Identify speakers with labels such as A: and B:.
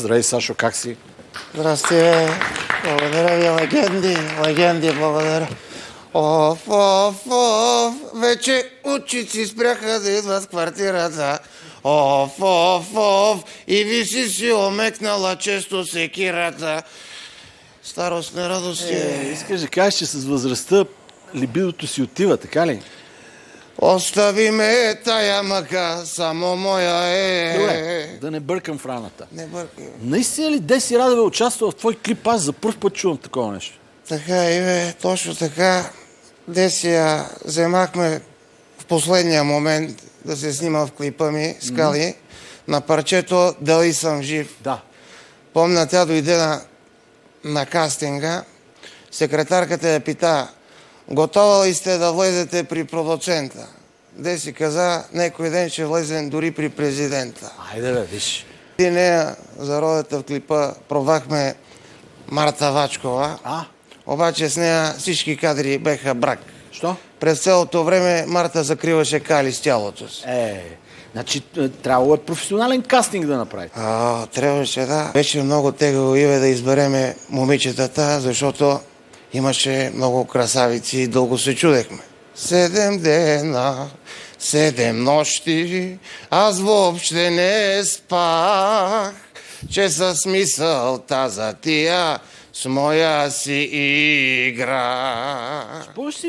A: Здравей, Сашо, как си?
B: Здрасти, бе. Благодаря ви, легенди, благодаря. Оф, вече учици спряха да идват в квартирата. Оф, и виси си омекнала често секирата. Старост не радости.
A: Искаш да кажеш, че с възрастта либидото си отива, така ли?
B: Остави ме тая мъка, само моя е.
A: Добре, да не бъркам в раната.
B: Не бъркай.
A: Наистина ли Деси Радева участва в твой клип? Аз за първ път чувам такова нещо.
B: Така и бе, точно така. Десия вземахме в последния момент да се снима в клипа ми Скали на парчето "Дали съм жив".
A: Да.
B: Помня, тя дойде на кастинга. Секретарката я пита: "Готова ли сте да влезете при продуцента?" Деси каза: "Некой ден ще влезем дори при президента."
A: Айде бе, виж.
B: И нея за ролята в клипа пробвахме Марта Вачкова. Обаче с нея всички кадри беха брак.
A: Що?
B: През цялото време Марта закриваше Кали с тялото си.
A: Значи трябвало е професионален кастинг да направите.
B: Трябваше, да. Беше много тегаво Иве да избереме момичетата, защото имаше много красавици и дълго се чудехме. 7 дена, 7 нощи, аз въобще не спах, че със мисълта за тия с моя си игра.
A: Спомняш си